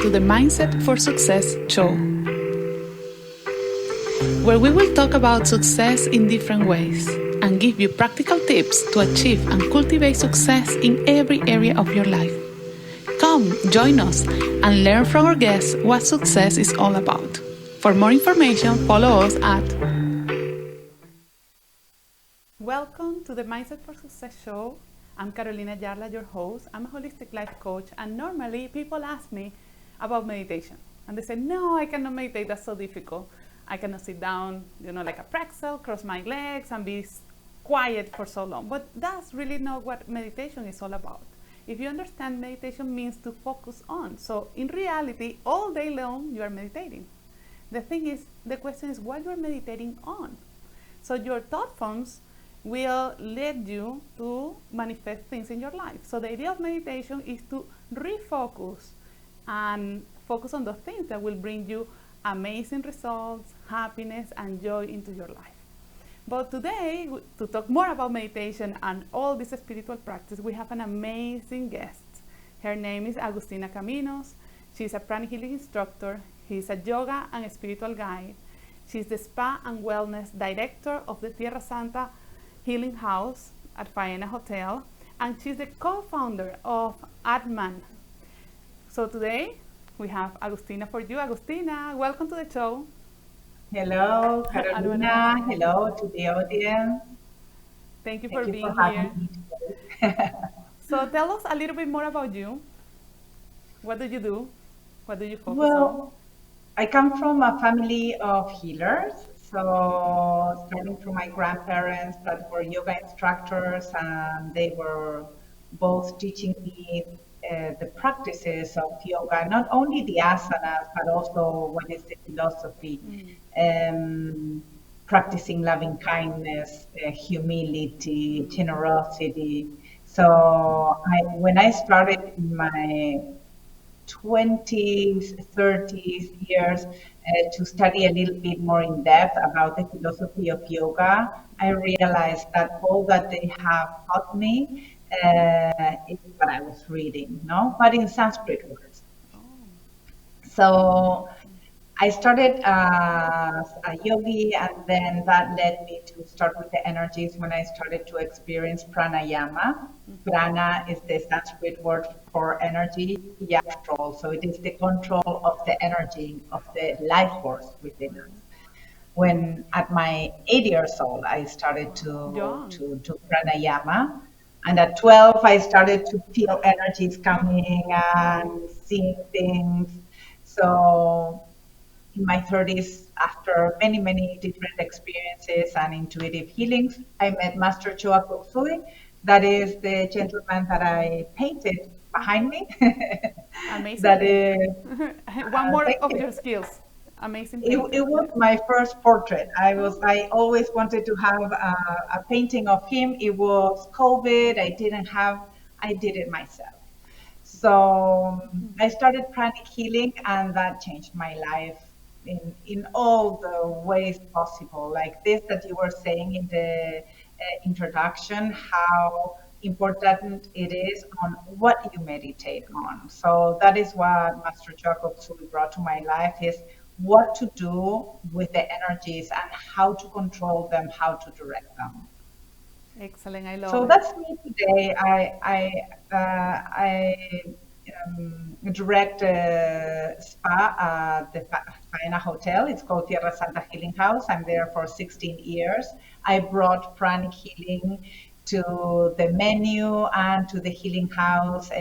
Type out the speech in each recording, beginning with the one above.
to the Mindset for Success show, where we will talk about success in different ways and give you practical tips to achieve and cultivate success in every area of your life. Come, join us and learn from our guests what success is all about. For more information, follow us at... Welcome to the Mindset for Success show. I'm Carolina Yarla, your host. I'm a holistic life coach, and normally people ask me about meditation. And they say, no, I cannot meditate, that's so difficult. I cannot sit down, like a pretzel, cross my legs and be quiet for so long. But that's really not what meditation is all about. If you understand, meditation means to focus on. So in reality, all day long, you are meditating. The thing is, the question is what you are meditating on. So your thought forms will lead you to manifest things in your life. So the idea of meditation is to refocus and focus on the things that will bring you amazing results, happiness, and joy into your life. But today, to talk more about meditation and all this spiritual practice, we have an amazing guest. Her name is Agustina Caminos. She's a Pranic healing instructor. She's a yoga and spiritual guide. She's the spa and wellness director of the Tierra Santa Healing House at Faena Hotel, and she's the co-founder of Atman. So today we have Agustina for you. Agustina, welcome to the show. Hello, Carolina. Hello to the audience. Thank you for being here. So tell us a little bit more about you. What do you do? What do you focus on? I come from a family of healers. So starting from my grandparents that were yoga instructors, and they were both teaching me the practices of yoga, not only the asanas, but also what is the philosophy, practicing loving kindness, humility, generosity. So when I started in my 20s, 30s years to study a little bit more in depth about the philosophy of yoga, I realized that all that they have taught me is what I was reading, no? But in Sanskrit words. So I started as a yogi, and then that led me to start with the energies when I started to experience pranayama. Prana is the Sanskrit word for energy, ya control. So it is the control of the energy of the life force within us. When at my 8 years old, I started to do pranayama. And at 12, I started to feel energies coming and seeing things. So in my 30s, after many, many different experiences and intuitive healings, I met Master Choa Koksui. That is the gentleman that I painted behind me. Amazing. That is one more of your skills. Amazing. It was my first portrait. I always wanted to have a painting of him. It was COVID. I did it myself. So I started pranic healing, and that changed my life in all the ways possible. Like this that you were saying in the introduction, how important it is on what you meditate on. So that is what Master Jacob Suli brought to my life, is what to do with the energies and how to control them, how to direct them. Excellent, I love So it. that's me today. I direct a spa at the Faena Hotel. It's called Tierra Santa Healing House. I'm there for 16 years. I brought pranic healing to the menu and to the healing house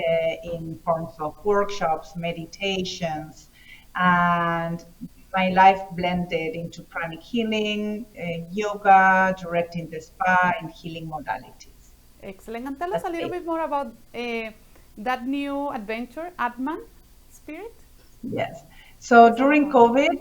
in forms of workshops, meditations, and my life blended into pranic healing, yoga, directing the spa, and healing modalities. Excellent. And tell us That's a little it. bit more about that new adventure, Atman Spirit. Yes. So It's all during about. COVID,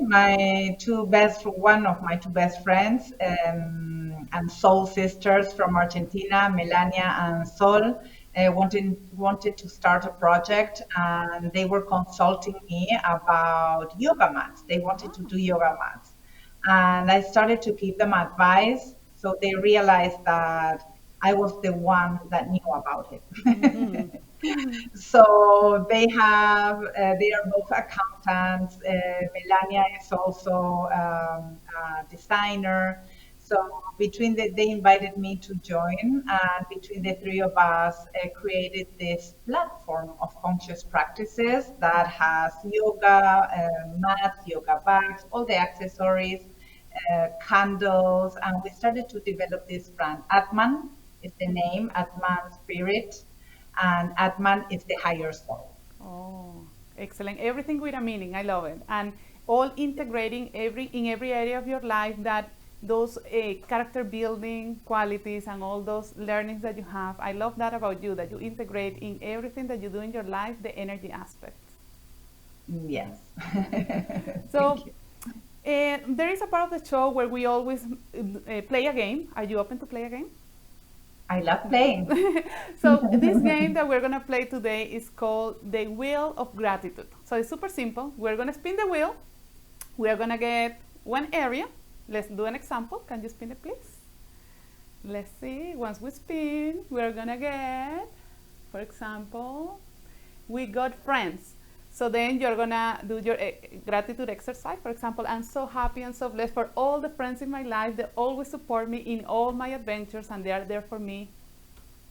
one of my two best friends and soul sisters from Argentina, Melania and Sol, wanted to start a project, and they were consulting me about yoga mats. They wanted to Wow. do yoga mats, and I started to give them advice. So they realized that I was the one that knew about it. So they are both accountants. Melania is also a designer. So they invited me to join, and between the three of us, created this platform of conscious practices that has yoga, mats, yoga bags, all the accessories, candles, and we started to develop this brand. Atman is the name, Atman Spirit, and Atman is the higher soul. Oh, excellent. Everything with a meaning. I love it. And all integrating in every area of your life that those character building qualities and all those learnings that you have. I love that about you, that you integrate in everything that you do in your life the energy aspect. Yes. So Thank you. there is a part of the show where we always play a game. Are you open to play a game? I love playing. So this game that we're gonna play today is called the Wheel of Gratitude. So it's super simple. We're gonna spin the wheel. We're gonna get one area. Let's do an example. Can you spin it, please? Let's see. Once we spin, we're gonna get, for example, we got friends. So then you're gonna do your gratitude exercise. For example, I'm so happy and so blessed for all the friends in my life that always support me in all my adventures, and they are there for me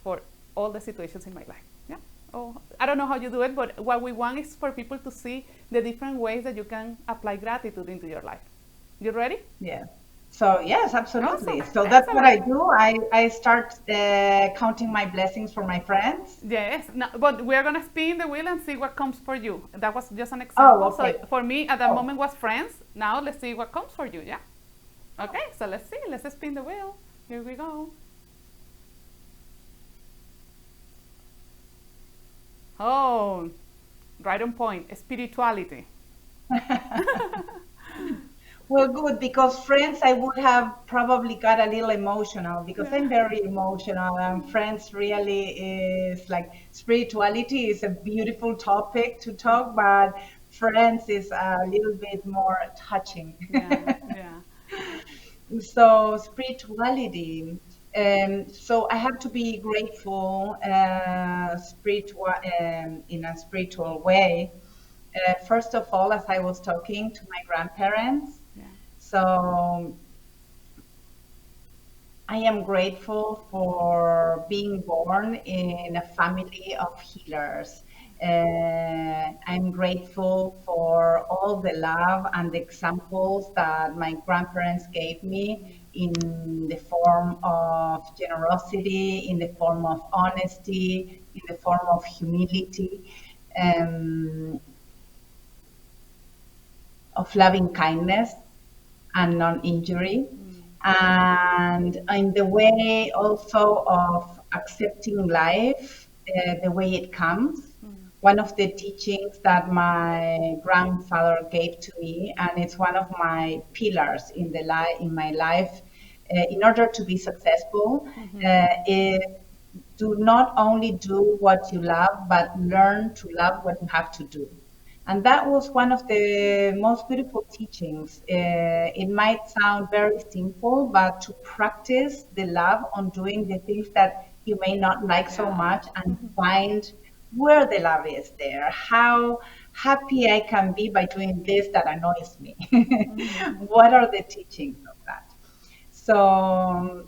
for all the situations in my life. Yeah. Oh, I don't know how you do it, but what we want is for people to see the different ways that you can apply gratitude into your life. You ready? Yeah. So yes, Awesome. absolutely. So that's what Excellent. I do. I start counting my blessings for my friends. Yes, no, but we're gonna spin the wheel and see what comes for you. That was just an Oh, example. So okay. for me, at that Oh, moment was friends. Now let's see what comes for you. Yeah. Okay. So let's see. Let's spin the wheel. Here we go. Oh, right on point. Spirituality. well, good, because friends, I would have probably got a little emotional because Yeah. I'm very emotional, and friends really is like spirituality is a beautiful topic to talk, but friends is a little bit more touching. Yeah. Yeah. So spirituality. So I have to be grateful, spiritual in a spiritual way. First of all, as I was talking to my grandparents, Yeah. so I am grateful for being born in a family of healers. I'm grateful for all the love and the examples that my grandparents gave me in the form of generosity, in the form of honesty, in the form of humility, um, of loving kindness and non-injury, Mm. and in the way also of accepting life the way it comes. Mm. One of the teachings that my grandfather gave to me, and it's one of my pillars in my life, in order to be successful, Mm-hmm. is do not only do what you love, but learn to love what you have to do. And that was one of the most beautiful teachings. It might sound very simple, but to practice the love on doing the things that you may not like so Yeah. much and find where the love is there, how happy I can be by doing this that annoys me. Mm-hmm. What are the teachings of that? So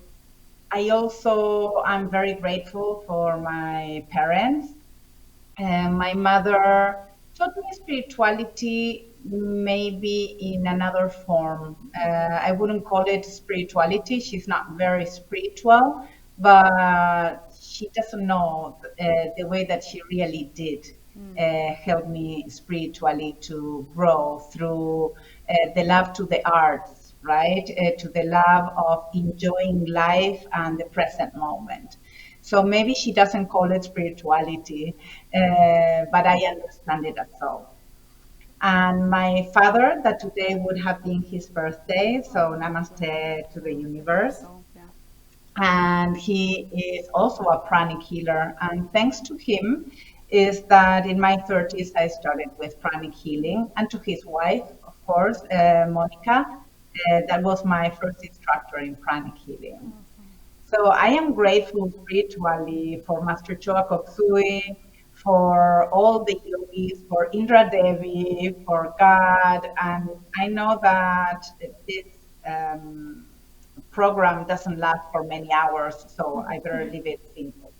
I also am very grateful for my parents. My mother taught me spirituality maybe in another form. I wouldn't call it spirituality. She's not very spiritual, but she doesn't know the way that she really did help me spiritually to grow through the love to the arts, right? To the love of enjoying life and the present moment. So maybe she doesn't call it spirituality, but I understand it as so. And my father, that today would have been his birthday, so namaste to the universe. So yeah. And he is also a pranic healer. And thanks to him, is that in my 30s I started with pranic healing, and to his wife, of course, Monica, that was my first instructor in pranic healing. So I am grateful spiritually for Master Choa Koksui, for all the yogis, for Indra Devi, for God. And I know that this um, program doesn't last for many hours, so I better leave it simple.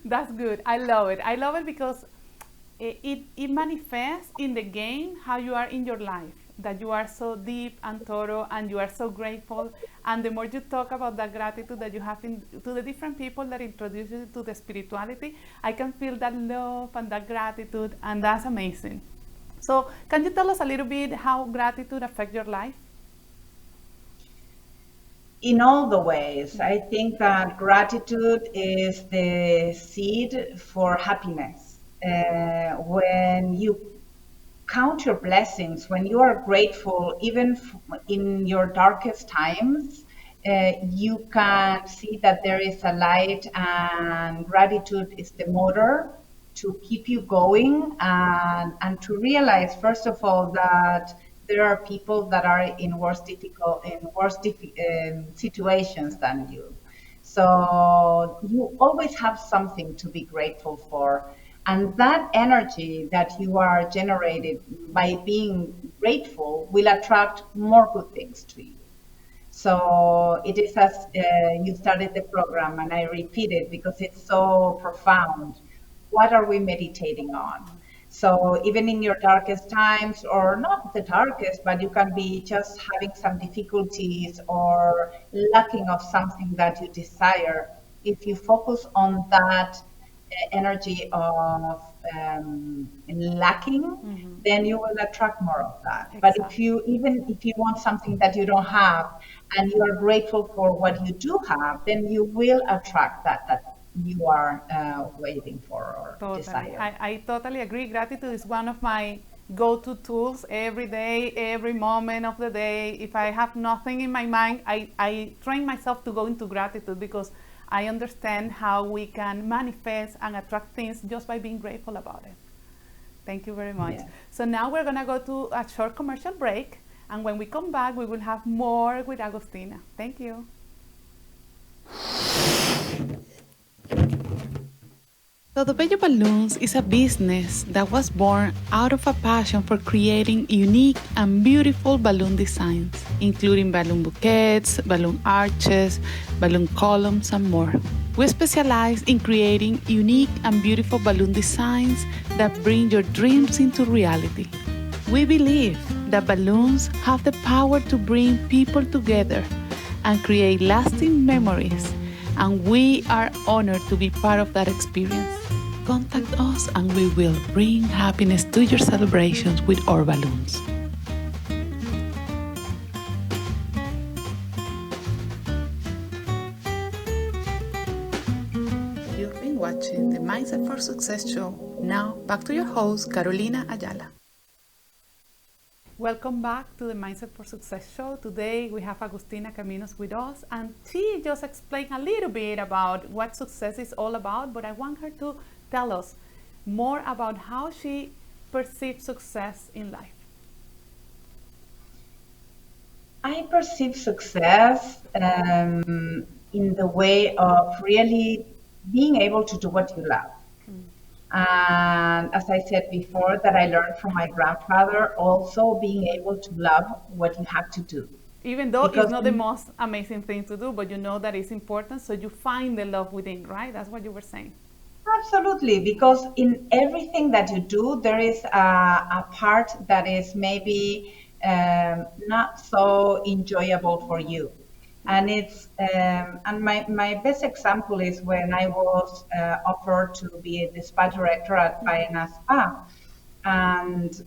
That's good. I love it. I love it because it manifests in the game how you are in your life, that you are so deep and thorough and you are so grateful. And the more you talk about that gratitude that you have to the different people that introduce you to the spirituality, I can feel that love and that gratitude, and that's amazing. So can you tell us a little bit how gratitude affects your life? In all the ways, I think that gratitude is the seed for happiness. When you count your blessings, when you are grateful, even in your darkest times, you can see that there is a light, and gratitude is the motor to keep you going, and to realize, first of all, that there are people that are in worse situations than you. So you always have something to be grateful for. And that energy that you are generated by being grateful will attract more good things to you. So it is as you started the program, and I repeat it because it's so profound. What are we meditating on? So even in your darkest times, or not the darkest, but you can be just having some difficulties or lacking of something that you desire. If you focus on that energy of lacking, then you will attract more of that. But if Exactly. you, even if you want something that you don't have, and you are grateful for what you do have, then you will attract that you are waiting for or Totally. desire. I totally agree. Gratitude is one of my go to tools every day, every moment of the day. If I have nothing in my mind, I train myself to go into gratitude because I understand how we can manifest and attract things just by being grateful about it. Thank you very much. Yeah. So now we're going to go to a short commercial break. And when we come back, we will have more with Agustina. Thank you. Todo Bello Balloons is a business that was born out of a passion for creating unique and beautiful balloon designs, including balloon bouquets, balloon arches, balloon columns, and more. We specialize in creating unique and beautiful balloon designs that bring your dreams into reality. We believe that balloons have the power to bring people together and create lasting memories, and we are honored to be part of that experience. Contact us and we will bring happiness to your celebrations with our balloons. You've been watching the Mindset for Success show. Now, back to your host, Carolina Ayala. Welcome back to the Mindset for Success show. Today we have Agustina Caminos with us, and she just explained a little bit about what success is all about, but I want her to tell us more about how she perceives success in life. I perceive success in the way of really being able to do what you love. And as I said before, that I learned from my grandfather, also being able to love what you have to do. Even though it's Because not the most amazing thing to do, but you know that it's important, so you find the love within, right? That's what you were saying. absolutely, because in everything that you do, there is a part that is maybe not so enjoyable for you. And my best example is when I was offered to be the spa director at Faena Spa. And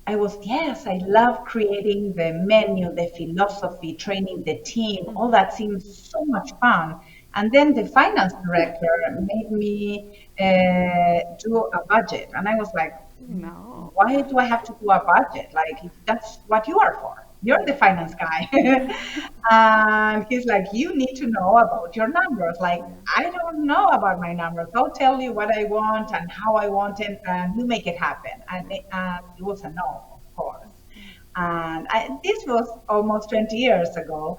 I was, yes, I love creating the menu, the philosophy, training the team. All that seems so much fun. And then the finance director made me do a budget. And I was like, No. why do I have to do a budget? Like, that's what you are for. You're the finance guy. And he's like, you need to know about your numbers. Like, I don't know about my numbers. I'll tell you what I want and how I want it, and you make it happen. And it was a no, of course. And this was almost 20 years ago.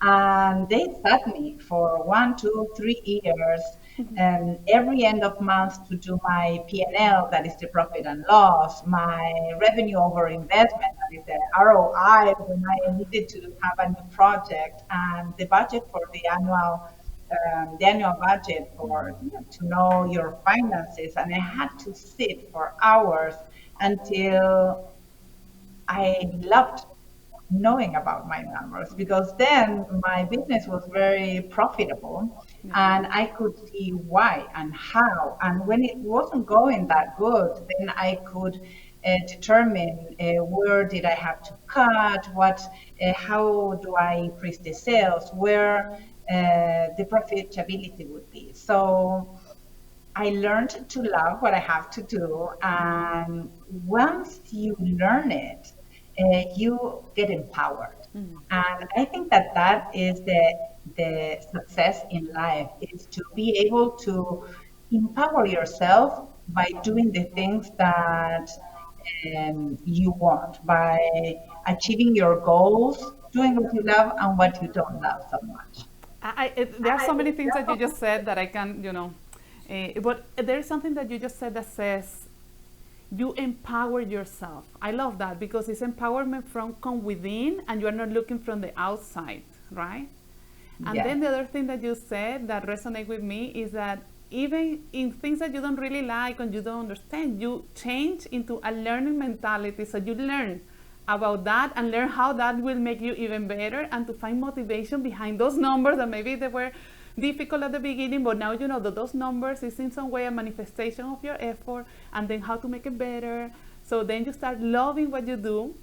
And they sat me for 1, 2, 3 years every end of month to do my P&L, that is the profit and loss, my revenue over investment, that is the ROI when I needed to have a new project, and the budget for the annual budget for to know your finances. And I had to sit for hours until I loved knowing about my numbers, because then my business was very profitable Yeah. and I could see why and how. And when it wasn't going that good, then I could determine where did I have to cut, how do I increase the sales, where the profitability would be. So I learned to love what I have to do. And once you learn it, you get empowered. And I think that that is the success in life, is to be able to empower yourself by doing the things that you want, by achieving your goals, doing what you love and what you don't love so much. There are so many things that you just said that I can, but there is something that you just said that says you empower yourself. I love that because it's empowerment from within and you're not looking from the outside, right? And Yeah. then the other thing that you said that resonates with me is that even in things that you don't really like and you don't understand, you change into a learning mentality. So you learn about that and learn how that will make you even better, and to find motivation behind those numbers that maybe they were difficult at the beginning, but now you know that those numbers is in some way a manifestation of your effort, and then how to make it better. So then you start loving what you do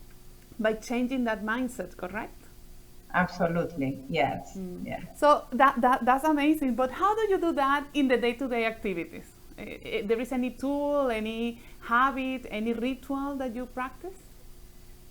by changing that mindset, correct? Absolutely. Yes. Yes. So that's amazing. But how do you do that in the day-to-day activities? There is any tool, any habit, any ritual that you practice?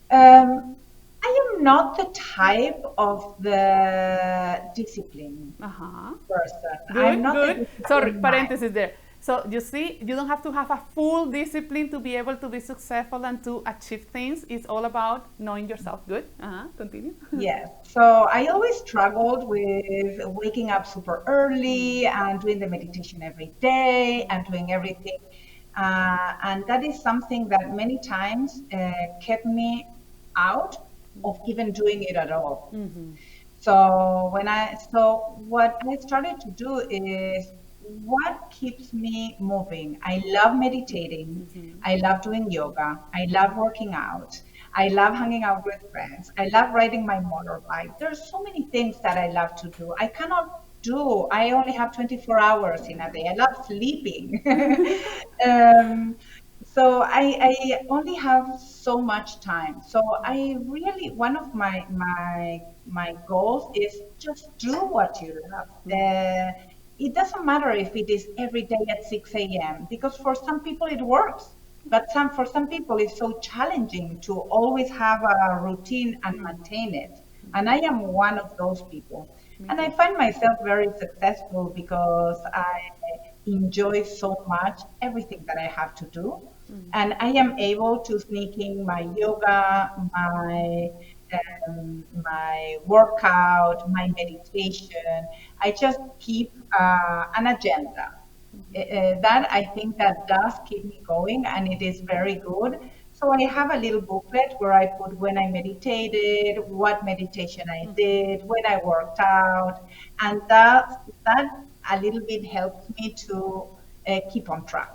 I am not the type of the discipline Uh-huh. person. I'm Good, not the good. Sorry, discipline mind. parenthesis there. So you see, you don't have to have a full discipline to be able to be successful and to achieve things. It's all about knowing yourself. Good. Uh-huh. Continue. Yes. So I always struggled with waking up super early and doing the meditation every day and doing everything. And that is something that many times kept me out of even doing it at all. So what I started to do is, what keeps me moving? I love meditating. I love doing yoga. I love working out. I love hanging out with friends. I love riding my motorbike. There's so many things that I love to do. I cannot do. I only have 24 hours in a day. I love sleeping. um, so I only have so much time. So I really, one of my goals is just do what you love. It doesn't matter if it is every day at 6 a.m. because for some people it works, but for some people it's so challenging to always have a routine and maintain it. And I am one of those people. Me And I too. find myself very successful because I enjoy so much everything that I have to do. And I am able to sneak in my yoga, my workout, my meditation. I just keep an agenda. That I think that does keep me going, and it is very good. So I have a little booklet where I put when I meditated, what meditation I did, when I worked out, and that a little bit helps me to keep on track.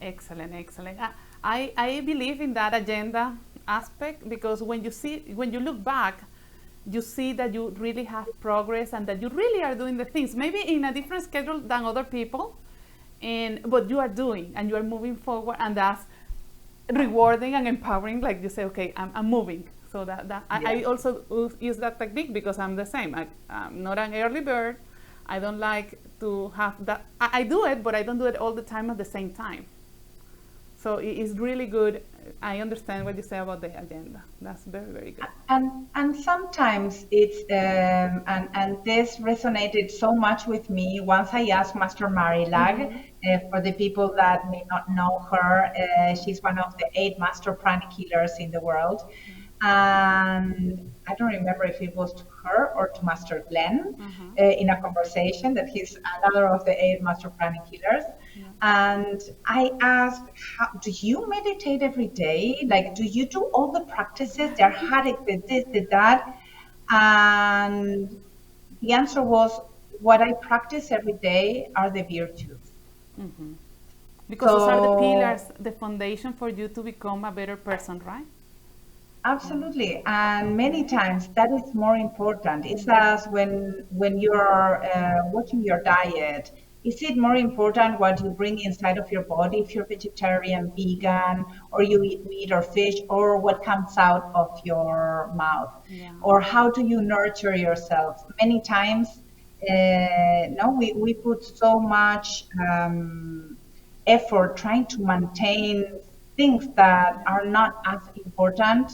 Excellent, excellent. I believe in that agenda aspect because when you look back, you see that you really have progress and that you really are doing the things, maybe in a different schedule than other people, and but you are doing and you are moving forward, and that's rewarding and empowering. Like you say, okay, I'm moving. So I Yes. also use that technique because I'm the same. I'm not an early bird. I don't like to have that. I do it, but I don't do it all the time at the same time. So it is really good. I understand what you say about the agenda. That's very, very good. And sometimes it's and this resonated so much with me once I asked Master Marilag. For the people that may not know her, she's one of the 8 master pranic healers in the world. And I don't remember if it was to her or to Master Glenn Uh-huh. in a conversation that he's another of the eight Master Pranic healers. Yeah. And I asked, how, do you meditate every day? Like, do you do all the practices? They're haddock, this, that. And the answer was, what I practice every day are the virtues. Mm-hmm. Because those are the pillars, So the foundation for you to become a better person, right? absolutely, and many Okay. times that is more important. It's as when you're watching your diet. Is it more important what you bring inside of your body if you're vegetarian, vegan, or you eat meat or fish, or what comes out of your mouth, Yeah. or how do you nurture yourself? Many times, no, we put so much effort trying to maintain things that Yeah. are not as important,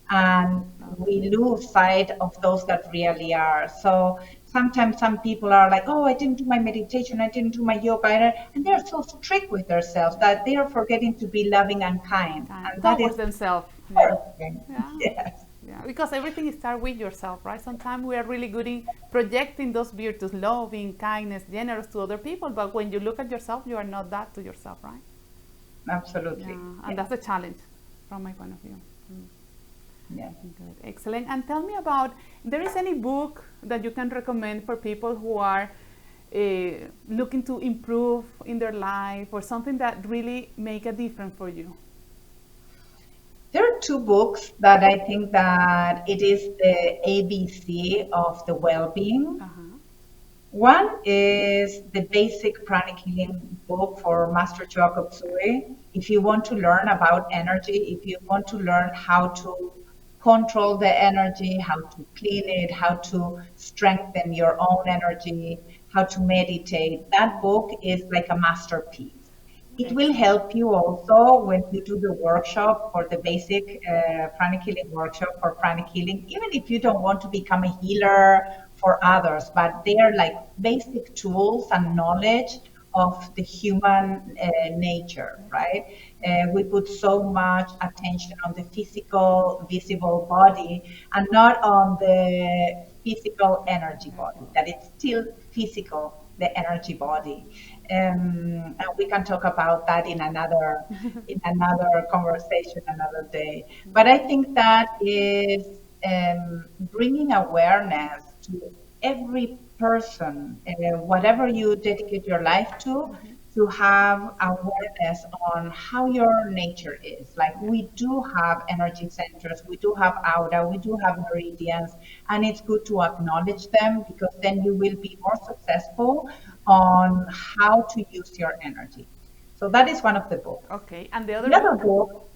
and we lose sight of those that really are. So sometimes some people are like, oh, I didn't do my meditation, I didn't do my yoga, and they're so strict with themselves that they are forgetting to be loving and kind, Time and that is towards themselves. Yeah. important. Yeah. Yes, Yeah, because everything starts with yourself, right? Sometimes we are really good in projecting those virtues, loving, kindness, generous to other people, but when you look at yourself, you are not that to yourself, right? absolutely. Yeah, and Yes, that's a challenge from my point of view. yes. Good, excellent. And tell me about, there is any book that you can recommend for people who are looking to improve in their life, or something that really make a difference for you? There are two books that I think that it is the ABC of the well-being. Uh-huh. One is the basic pranic healing book for Master Jacob Tsui. If you want to learn about energy, if you want to learn how to control the energy, how to clean it, how to strengthen your own energy, how to meditate, that book is like a masterpiece. It will Excellent. help you also when you do the workshop for the basic pranic healing workshop for pranic healing, even if you don't want to become a healer for others, but they are like basic tools and knowledge of the human nature, right? We put so much attention on the physical, visible body and not on the physical energy body, that it's still physical, the energy body. And we can talk about that in another conversation another day. But I think that is bringing awareness to every person, whatever you dedicate your life to have awareness on how your nature is. Like Yeah. we do have energy centers, we do have aura, we do have meridians, and it's good to acknowledge them because then you will be more successful on how to use your energy. So that is one of the books. Okay, and the other The other book? book,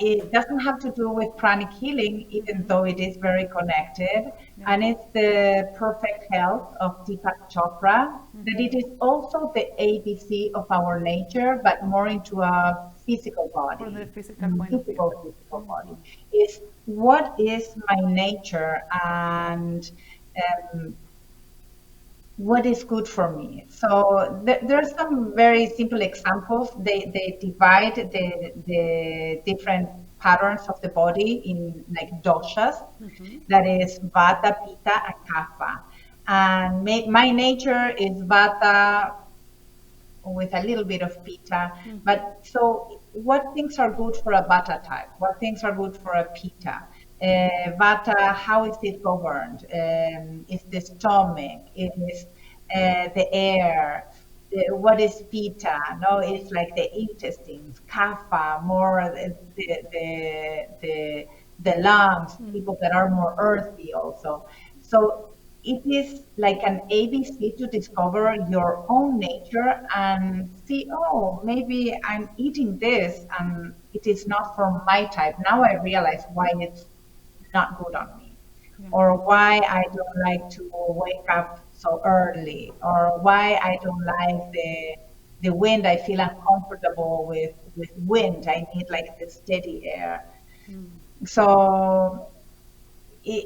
it doesn't have to do with pranic healing, even though it is very connected. Yeah. And it's the perfect health of Deepak Chopra, that it is also the ABC of our nature, but more into a physical From the body. physical point of view. Physical body. Is what is my nature and um, what is good for me. So there are some very simple examples. They divide the different patterns of the body in like doshas. That is vata, pitta, and kapha. And my nature is vata with a little bit of pitta. But so, what things are good for a vata type? What things are good for a pitta? Vata, how is it governed? Is the stomach? Is the air? What is pitta? No, it's like the intestines. Kapha, more the lungs. People that are more earthy also. So it is like an ABC to discover your own nature and see, oh, maybe I'm eating this and it is not from my type. Now I realize why it's not good on me, Yeah. or why I don't like to wake up so early, or why I don't like the wind. I feel uncomfortable with wind. I need like the steady air. So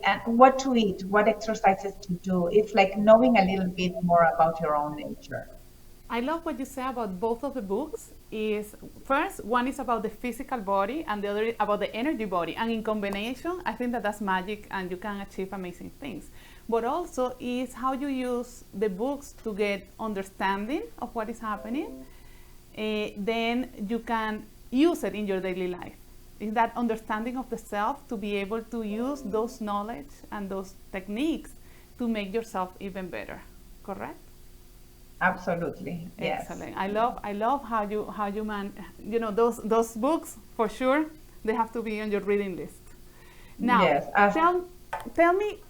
and what to eat, what exercises to do. It's like knowing a little bit more about your own nature. I love what you say about both of the books. is, first, one is about the physical body and the other is about the energy body. And in combination, I think that that's magic and you can achieve amazing things. But also is how you use the books to get understanding of what is happening. Then you can use it in your daily life. Is that understanding of the self to be able to use those knowledge and those techniques to make yourself even better, correct? Absolutely. Yes. Excellent. I love how you those books for sure they have to be on your reading list. Now, yes. Tell me,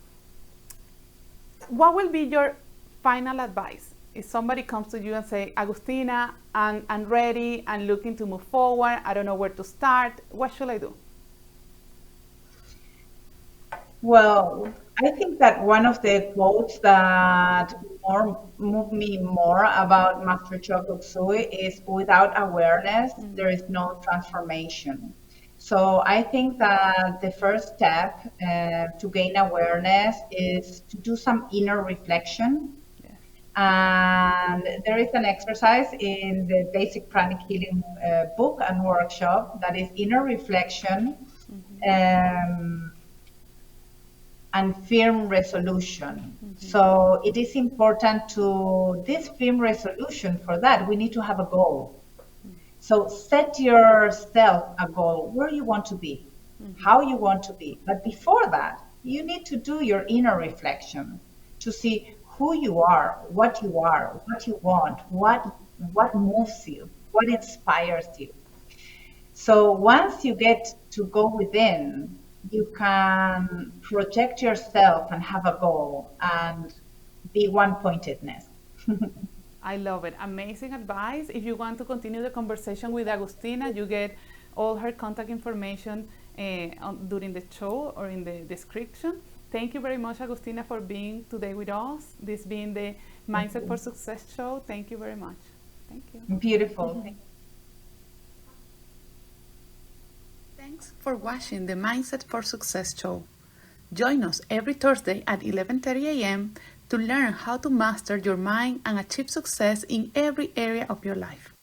what will be your final advice if somebody comes to you and say, Agustina, I'm ready, I'm looking to move forward, I don't know where to start, what should I do? Well, I think that one of the quotes that move me more about Master Choco Tsui is without awareness, there is no transformation. So I think that the first step to gain awareness is to do some inner reflection. And there is an exercise in the basic pranic healing book and workshop that is inner reflection. And firm resolution. So it is important to this firm resolution. For that, we need to have a goal. So set yourself a goal, where you want to be, how you want to be. But before that, you need to do your inner reflection to see who you are, what you want, what moves you, what inspires you. So once you get to go within, you can project yourself and have a goal and be one-pointedness. I love it. Amazing advice. If you want to continue the conversation with Agustina, you get all her contact information during the show or in the description. Thank you very much, Agustina, for being today with us. This being the Mindset for Success show. Thank you very much. Thank you. Beautiful. Thanks for watching the Mindset for Success show. Join us every Thursday at 11:30 a.m. to learn how to master your mind and achieve success in every area of your life.